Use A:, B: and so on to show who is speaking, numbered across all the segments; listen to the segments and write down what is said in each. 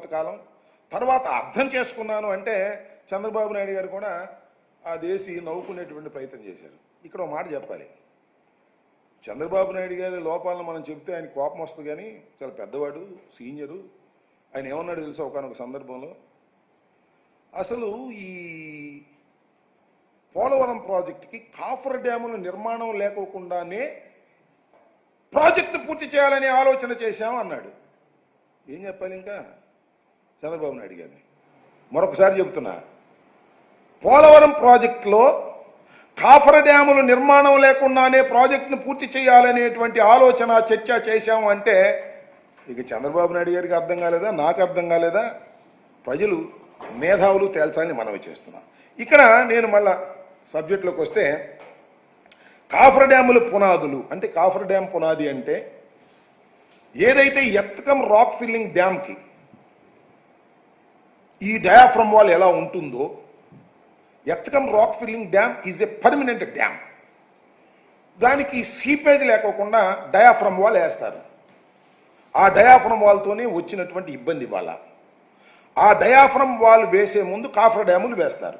A: కొంతకాలం తర్వాత అర్థం చేసుకున్నాను అంటే చంద్రబాబు నాయుడు గారు కూడా ఆ దేశీ నవ్వుకునేటువంటి ప్రయత్నం చేశారు. ఇక్కడ ఒక మాట చెప్పాలి, చంద్రబాబు నాయుడు గారి లోపాలను మనం చెప్తే ఆయన కోపం వస్తుంది, కానీ చాలా పెద్దవాడు, సీనియరు. ఆయన ఏమన్నాడు తెలుసా ఒకనొక సందర్భంలో, అసలు ఈ పోలవరం ప్రాజెక్టుకి కాఫర్ డ్యాముల నిర్మాణం లేకోకుండానే ప్రాజెక్టును పూర్తి చేయాలనే ఆలోచన చేశాం అన్నాడు. ఏం చెప్పాలి ఇంకా చంద్రబాబు నాయుడు గారిని? మరొకసారి చెబుతున్నా, పోలవరం ప్రాజెక్టులో కాఫర్ డ్యాముల నిర్మాణం లేకుండానే ప్రాజెక్టును పూర్తి చేయాలనేటువంటి ఆలోచన చర్చ చేశాము అంటే ఇక చంద్రబాబు నాయుడు గారికి అర్థం కాలేదా, నాకు అర్థం కాలేదా? ప్రజలు మేధావులు తేల్చాలని మనవి చేస్తున్నాం. ఇక్కడ నేను మళ్ళా సబ్జెక్టులోకి వస్తే, కాఫర్ డ్యాముల పునాదులు అంటే, కాఫర్ డ్యామ్ పునాది అంటే ఏదైతే ఎత్తకం రాక్ ఫిల్లింగ్ డ్యామ్కి ఈ డయాఫ్రమ్ వాల్ ఎలా ఉంటుందో, ఎత్తకం rock filling dam is a permanent dam. దానికి సీపేజ్ లేకోకుండా డయాఫ్రమ్ వాల్ వేస్తారు. ఆ డయాఫ్రమ్ వాల్తోనే వచ్చినటువంటి ఇబ్బంది వల్ల ఆ డయాఫ్రమ్ వాల్ వేసే ముందు కాఫర్ డ్యాములు వేస్తారు.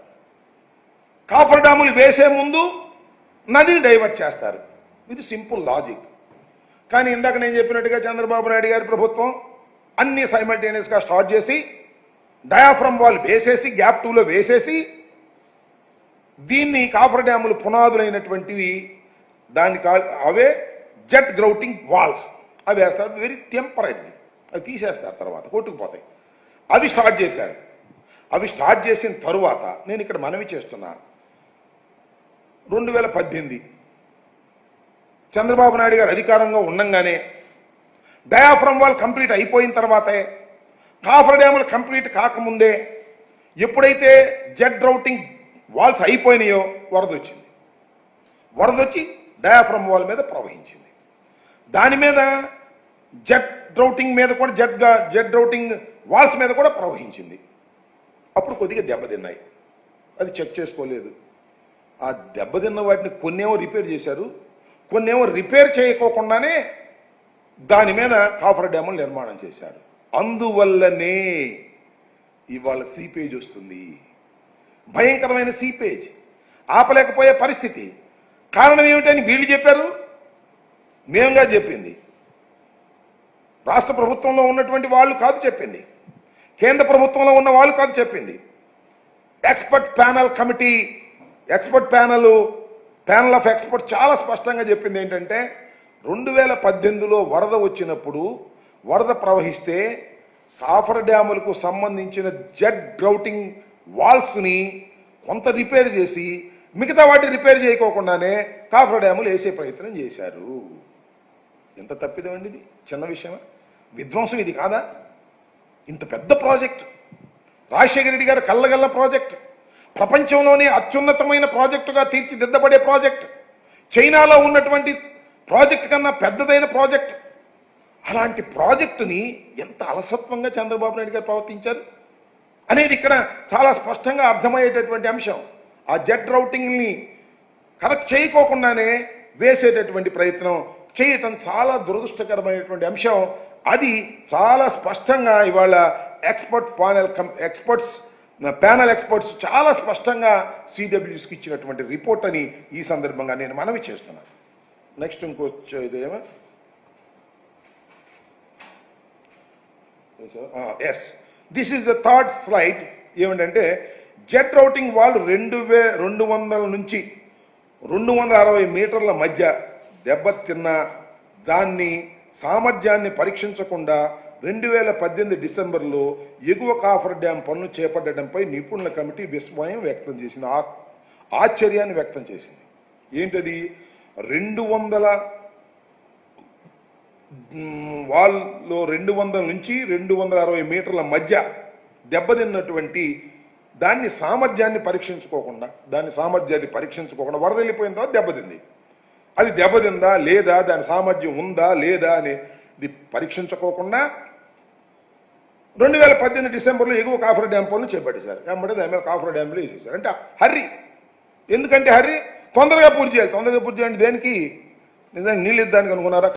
A: కాఫర్ డ్యాములు వేసే ముందు నదిని డైవర్ట్ చేస్తారు. ఇది సింపుల్ లాజిక్. కానీ ఇందాక నేను చెప్పినట్టుగా చంద్రబాబు నాయుడు గారి ప్రభుత్వం అన్ని సైమల్టేనియస్గా స్టార్ట్ చేసి డయాఫ్రమ్ వాల్ వేసేసి గ్యాప్ 2లో వేసేసి దీన్ని కాఫర్ డ్యాములు పునాదులైనటువంటివి దాన్ని అవే జెట్ గ్రౌటింగ్ వాల్స్ అవి వేస్తారు. వెరీ టెంపరీ, అవి తీసేస్తారు, తర్వాత కొట్టుకుపోతాయి. అవి స్టార్ట్ చేశారు. అవి స్టార్ట్ చేసిన తరువాత నేను ఇక్కడ మనవి చేస్తున్నా, 2018 చంద్రబాబు నాయుడు గారు అధికారంగా ఉండంగానే డయాఫ్రమ్ వాల్ కంప్లీట్ అయిపోయిన తర్వాతే, కాఫర్ డ్యాములు కంప్లీట్ కాకముందే, ఎప్పుడైతే జెట్ డ్రౌటింగ్ వాల్స్ అయిపోయినాయో వరద వచ్చింది. వరద వచ్చి డయాఫ్రమ్ వాల్ మీద ప్రవహించింది. దాని మీద జెట్ డ్రౌటింగ్ మీద కూడా జెట్ డ్రౌటింగ్ వాల్స్ మీద కూడా ప్రవహించింది. అప్పుడు కొద్దిగా దెబ్బతిన్నాయి. అది చెక్ చేసుకోలేదు. ఆ దెబ్బతిన్న వాటిని కొన్నేమో రిపేర్ చేశారు, కొన్నేమో రిపేర్ చేయకోకుండానే దాని మీద కాఫర్ డ్యాములు నిర్మాణం చేశారు. అందువల్లనే ఇవాళ సీపేజ్ వస్తుంది, భయంకరమైన సీపేజ్, ఆపలేకపోయే పరిస్థితి. కారణం ఏమిటని వీళ్ళు చెప్పారు, మేముగా చెప్పింది. రాష్ట్ర ప్రభుత్వంలో ఉన్నటువంటి వాళ్ళు కాదు చెప్పింది, కేంద్ర ప్రభుత్వంలో ఉన్న వాళ్ళు కాదు చెప్పింది. Expert panel committee, expert panel of expert చాలా స్పష్టంగా చెప్పింది ఏంటంటే, 2018లో వరద వచ్చినప్పుడు, వరద ప్రవహిస్తే కాఫర్ డ్యాములకు సంబంధించిన జెట్ డ్రౌటింగ్ వాల్స్ని కొంత రిపేర్ చేసి మిగతా వాటిని రిపేర్ చేయకోకుండానే కాఫర్ డ్యాములు వేసే ప్రయత్నం చేశారు. ఎంత తప్పిదం అండి ఇది? చిన్న విషయమా? విధ్వంసం ఇది కాదా? ఇంత పెద్ద ప్రాజెక్ట్, రాజశేఖర రెడ్డి గారు కళ్ళగల్ల ప్రాజెక్ట్, ప్రపంచంలోనే అత్యున్నతమైన ప్రాజెక్టుగా తీర్చిదిద్దబడే ప్రాజెక్ట్, చైనాలో ఉన్నటువంటి ప్రాజెక్ట్ కన్నా పెద్దదైన ప్రాజెక్ట్. అలాంటి ప్రాజెక్టుని ఎంత అలసత్వంగా చంద్రబాబు నాయుడు గారు ప్రవర్తించారు అనేది ఇక్కడ చాలా స్పష్టంగా అర్థమయ్యేటటువంటి అంశం. ఆ జెట్ రౌటింగ్ని కరెక్ట్ చేయకోకుండానే వేసేటటువంటి ప్రయత్నం చేయటం చాలా దురదృష్టకరమైనటువంటి అంశం. అది చాలా స్పష్టంగా ఇవాళ ప్యానల్ ఎక్స్పర్ట్స్ చాలా స్పష్టంగా సిడబ్ల్యూసీకి ఇచ్చినటువంటి రిపోర్ట్ అని ఈ సందర్భంగా నేను మనవి చేస్తున్నాను. నెక్స్ట్ ఇంకొచ్చే ఇదేమో yes, this is the third slide. ఏమిటంటే, జెట్ రౌటింగ్ వాల్ 200 నుంచి 260 మీటర్ల మధ్య దెబ్బతిన్న దాన్ని సామర్థ్యాన్ని పరీక్షించకుండా 2018 డిసెంబర్లో ఎగువ కాఫర్ డ్యామ్ పనులు చేపట్టడంపై నిపుణుల కమిటీ విస్మయం వ్యక్తం చేసింది, ఆశ్చర్యాన్ని వ్యక్తం చేసింది. ఏంటది? 200 వాల్లో 200 నుంచి 260 మీటర్ల మధ్య దెబ్బతిన్నటువంటి దాన్ని సామర్థ్యాన్ని పరీక్షించుకోకుండా వరద వెళ్ళిపోయిన తర్వాత దెబ్బతింది. అది దెబ్బతిందా లేదా, దాని సామర్థ్యం ఉందా లేదా అనేది పరీక్షించుకోకుండా 2018 డిసెంబర్లో ఎగువ కాఫర్ డ్యామ్ పనులు చేపట్టేశారు. వెంబడే దాని మీద కాఫర్ డ్యామ్లో వేసేసారు. అంటే హర్రీ. ఎందుకంటే హర్రీ, తొందరగా పూర్తి చేయాలి. తొందరగా పూర్తి చేయాలంటే దేనికి? నిజంగా నీళ్ళు ఇద్దానికి అనుకున్నారా?